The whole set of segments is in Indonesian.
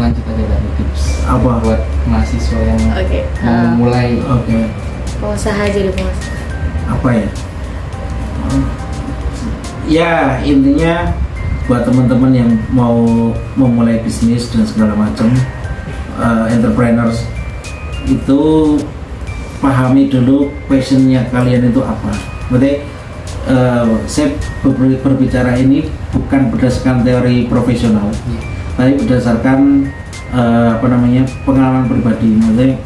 lanjut aja dari tips Apa? buat mahasiswa yang mau mulai pengusaha, jadi pengusaha. Apa ya? Ya intinya buat teman-teman yang mau memulai bisnis dan segala macam, entrepreneurs itu pahami dulu passionnya kalian itu apa. Berarti saya berbicara ini bukan berdasarkan teori profesional, tapi berdasarkan pengalaman pribadi. Maksudnya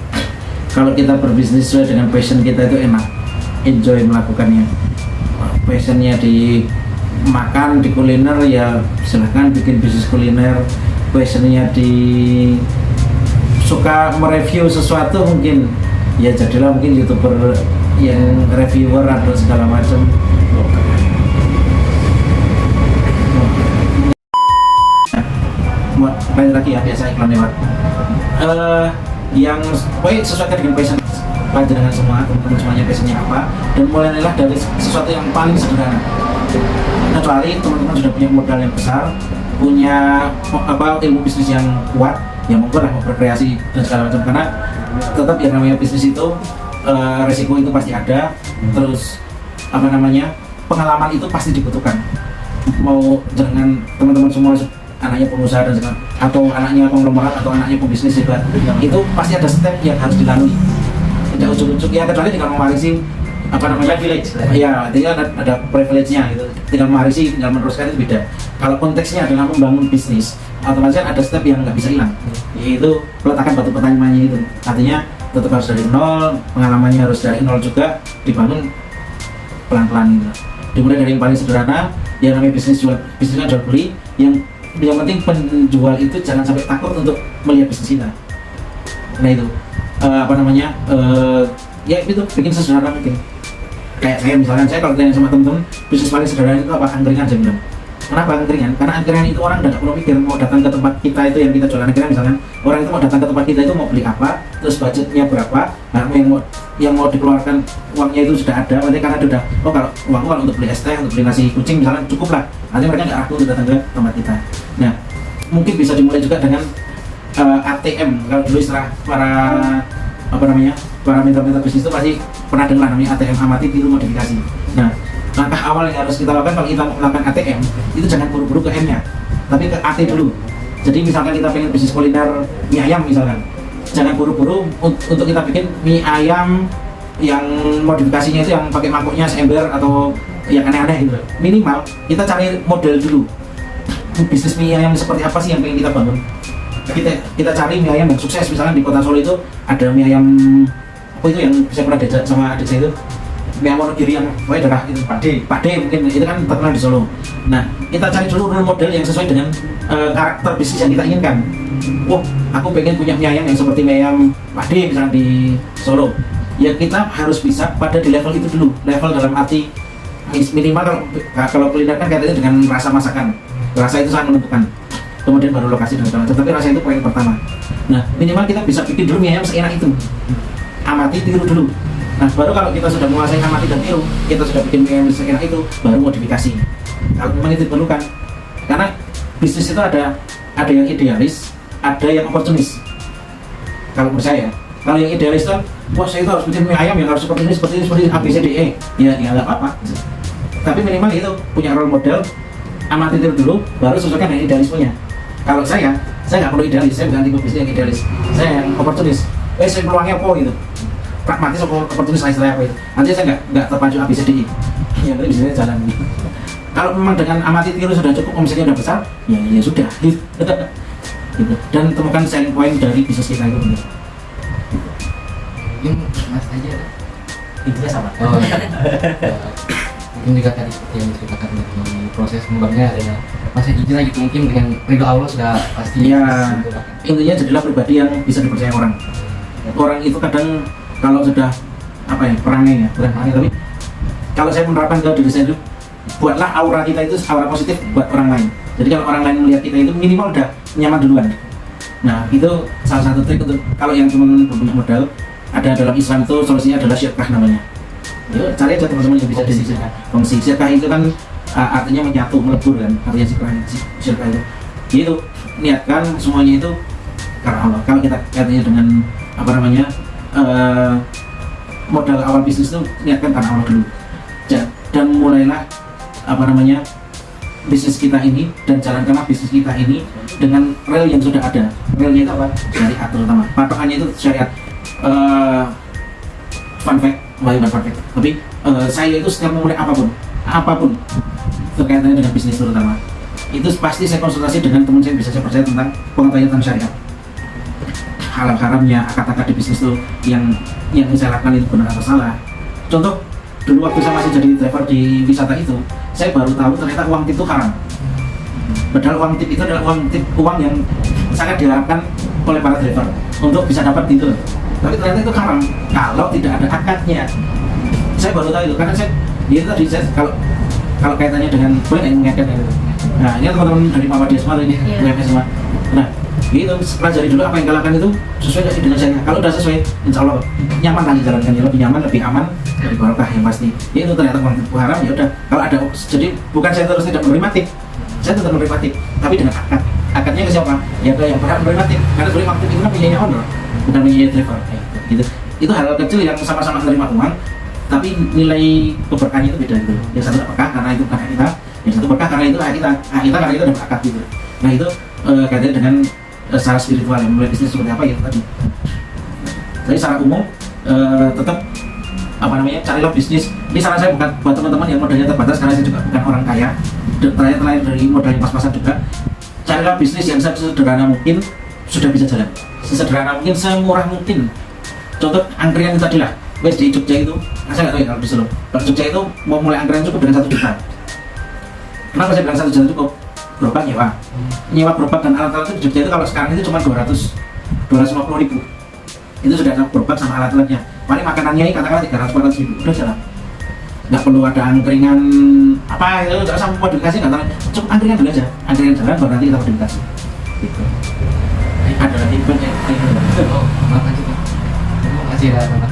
kalau kita berbisnis sesuai dengan passion kita itu enak, enjoy melakukannya. Passionnya di makan, di kuliner, ya silahkan bikin bisnis kuliner. Passionnya di suka mereview sesuatu, mungkin ya jadilah mungkin YouTuber yang reviewer atau segala macam. Banyak lagi ya, biasa iklan lewat. Yang pokoknya sesuaikan dengan passion dengan semua, teman-teman semuanya passionnya apa, dan mulailah dari sesuatu yang paling sederhana. Kecuali teman-teman sudah punya modal yang besar, punya ilmu bisnis yang kuat, ya monggo lah mau berkreasi dan segala macam. Karena tetap yang namanya bisnis itu resiko itu pasti ada. Terus pengalaman itu pasti dibutuhkan. Mau dengan teman-teman semua anaknya pengusaha dan segala, atau anaknya konglomerat atau anaknya pembisnis hebat, itu pasti ada step yang harus dilalui. Tidak ujuk-ujuk ya, kecuali tinggal mewarisi privilege ya, tinggal ada privilege-nya gitu, tinggal mewarisi, tinggal meneruskan, itu beda. Kalau konteksnya adalah membangun bisnis, otomatis ada step yang nggak bisa hilang, yaitu peletakan batu pertamanya itu. Artinya tetap harus dari nol, pengalamannya harus dari nol juga, dibangun pelan-pelan gitu. Dimulai dari yang paling sederhana, yang namanya bisnisnya jual beli, yang penting penjual itu jangan sampai takut untuk melihat bisnis kita. Nah itu ya itu bikin sesederhana mungkin. Kayak saya misalkan, saya kalau tanya sama temen-temen, bisnis paling sederhana itu apa? Angkringan, saya bilang. Kenapa angkringan? Karena angkringan itu orang udah gak perlu mikir mau datang ke tempat kita itu, yang kita jualan angkringan misalkan, orang itu mau datang ke tempat kita itu mau beli apa, terus budgetnya berapa, nah yang mau dikeluarkan uangnya itu sudah ada. Berarti karena sudah, kalau uangku kalau untuk beli es teh, untuk beli nasi kucing misalkan cukup lah, nanti mereka nggak ragu untuk datang ke tempat kita. Nah mungkin bisa dimulai juga dengan ATM. Kalau dulu istilah para mitra bisnis itu pasti pernah dengar namanya ATM, amati tiru modifikasi. Nah langkah awal yang harus kita lakukan kalau kita mau melakukan ATM itu jangan buru-buru ke M nya, tapi ke AT dulu. Jadi misalkan kita pengen bisnis kuliner mie ayam misalkan, jangan buru-buru untuk kita bikin mie ayam yang modifikasinya itu yang pakai mangkoknya seember atau yang aneh-aneh gitu. Minimal kita cari model dulu, bisnis mie ayam seperti apa sih yang pengen kita bangun. Kita cari mie ayam yang sukses. Misalkan di kota Solo itu ada mie ayam apa itu yang saya pernah diajak sama adik saya itu, mie ayam Wonogiri yang pokoknya daerah itu Pade mungkin itu kan terkenal di Solo. Nah kita cari dulu role model yang sesuai dengan karakter bisnis yang kita inginkan. Aku pengen punya mie ayam yang seperti mie ayam Pade misalnya di Solo. Ya kita harus bisa pada di level itu dulu, level dalam arti minimal kalau kuliner kan kaitannya dengan rasa masakan, rasa itu sangat menentukan. Kemudian baru lokasi dan segala macam, tapi rasa itu poin pertama. Nah minimal kita bisa bikin dulu mie ayam seenak itu, amati tiru dulu. Nah baru kalau kita sudah menguasai amati dan tiru, kita sudah bikin mie ayam seenak itu, baru modifikasi kalau memang itu diperlukan. Karena bisnis itu ada yang idealis, ada yang oportunis. Kalau menurut saya, kalau yang idealis kan, saya itu harus bikin mie ayam yang harus seperti ini, A, B, C, D, E. Ya nggak apa-apa. Tapi minimal itu punya role model, amati tiru dulu, baru sesuaikan dengan idealismenya. Kalau saya nggak perlu idealis, saya bukan tipe bisnis yang idealis, saya yang oportunis. Saya peluangnya apa gitu, pragmatis atau oportunis istilahnya apa itu. Nanti saya nggak terpacu A, B, C, D, E. Yang penting bisnisnya jalan gitu. Kalau memang dengan amati tiru sudah cukup, omsetnya sudah besar, ya sudah gitu. Dan temukan selling point dari bisnis kita itu. Mungkin Mas aja Intinya sama. Mungkin juga tadi seperti yang diceritakan dari proses mengembangnya adanya masa izin gitu, mungkin dengan ridho Allah sudah pasti ya. Intinya jadilah pribadi yang bisa dipercaya orang. Orang itu kadang kalau sudah perangai tapi kalau saya menerapkan ke diri saya itu, buatlah aura kita itu aura positif buat orang lain. Jadi kalau orang lain melihat kita itu minimal udah nyaman duluan. Nah itu salah satu trik untuk kalau yang teman-teman belum punya modal. Ada dalam Islam itu solusinya adalah syirkah namanya. Yuk cari aja teman-teman yang bisa disisihkan. Fungsi syirkah itu kan artinya menyatu, melebur kan, artinya syirkah itu. Gitu, niatkan semuanya itu karena Allah. Kalau kita kaitannya dengan apa namanya modal awal bisnis itu niatkan karena Allah dulu. Dan mulailah apa namanya bisnis kita ini dan jalankanlah bisnis kita ini dengan rel yang sudah ada. Relnya itu apa? Syariat terutama. Patokannya itu syariat. Fun fact, bukan fun fact. Tapi saya itu setiap memulai apapun terkaitannya dengan bisnis terutama, itu pasti saya konsultasi dengan teman saya, bisa saya percaya tentang pengetahuan tentang syariat. Halal haramnya, akad-akad di bisnis itu yang saya lakukan itu benar atau salah. Contoh, dulu waktu saya masih jadi driver di wisata itu, saya baru tahu ternyata uang tip itu haram. Padahal uang tip itu adalah uang yang sangat diharapkan oleh para driver untuk bisa dapat itu. Tapi ternyata itu haram kalau tidak ada akadnya. Saya baru tahu itu karena saya kalau kaitannya dengan boleh nggak mengaitkan itu. Nah ini teman-teman dari Muhammadiyah semua ini, UMS semua. Nah itu pelajari dulu apa yang kalian lakukan itu sesuai dengan syariat. Kalau udah sesuai, insya Allah nyaman lagi jalankan, lebih nyaman, lebih aman, lebih barokah yang pasti. Itu ternyata uang tipu haram, ya udah. Kalau ada, jadi bukan saya terus tidak menerima tip, saya tetap menerima tip, tapi dengan akad. Akadnya ke siapa? Ya ke yang berhak menerima tip. Karena menerima tip itu kan punyanya owner, bukan punyanya driver. Gitu. Itu hal kecil yang sama-sama menerima uang, tapi nilai keberkahannya itu beda gitu. Yang satu berkah karena itu hak kita, yang satu berkah karena itu hak kita. Hak kita karena itu ada akad gitu. Nah itu kaitannya dengan secara spiritual, yang mulai bisnis seperti apa gitu tadi. Jadi secara umum tetap apa namanya, carilah bisnis. Ini saran saya bukan buat teman-teman yang modalnya terbatas, karena saya juga bukan orang kaya. Terakhir dari modal yang pas-pasan juga. Carilah bisnis yang sesederhana mungkin sudah bisa jalan. Sesederhana mungkin, semurah mungkin. Contoh angkringan itu tadi lah. Wes di Jogja itu, saya nggak tahu ya kalau di Solo. Kalau Jogja itu mau mulai angkringan cukup dengan 1 juta. Kenapa saya bilang 1 juta cukup? Gerobak nyewa gerobak dan alat-alat itu di Jogja itu kalau sekarang itu cuma 250 ribu. Itu sudah ada gerobak sama alat-alatnya. Paling makanannya ini katakanlah 300-400 ribu, udah jalan. Nggak perlu ada angkringan apa itu, nggak usah modifikasi, nggak tahu. Cukup angkringan dulu aja, angkringan jalan baru nanti kita modifikasi. Gitu. Ada tipe kayak gitu. Oh, makasih Pak. Makasih ya Pak.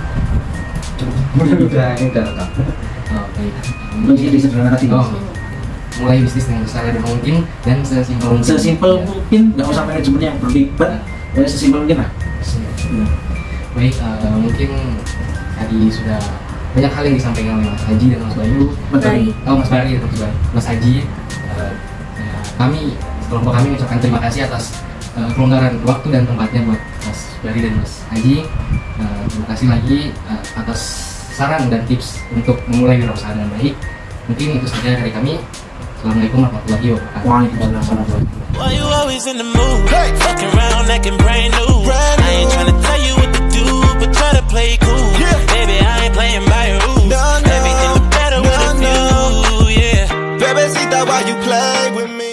Udah ini udah lengkap. Oh, baik. Kuncinya di sederhana tadi. Oh, mulai bisnis dengan besar mungkin dan sesimpel mungkin. Sesimpel mungkin, nggak usah manajemen yang berlibat, sesimpel mungkin lah. Baik, mungkin tadi sudah banyak hal yang disampaikan oleh Mas Haji dan Mas Bayu. Mas Bari dan Mas Haji. Kami, kelompok kami mengucapkan terima kasih atas kelonggaran waktu dan tempatnya buat Mas Bari dan Mas Haji. Terima kasih lagi atas saran dan tips untuk memulai wirausaha dengan baik. Mungkin itu saja dari kami. Assalamualaikum warahmatullahi wabarakatuh. Waalaikumsalam. Why you always in the mood? Fucking around acting brand new. I ain't tryna tell you what to do, but try to play it cool. Baby, I ain't playing by your rules. Everything look better with a view, yeah. Bebecita, why you play with me?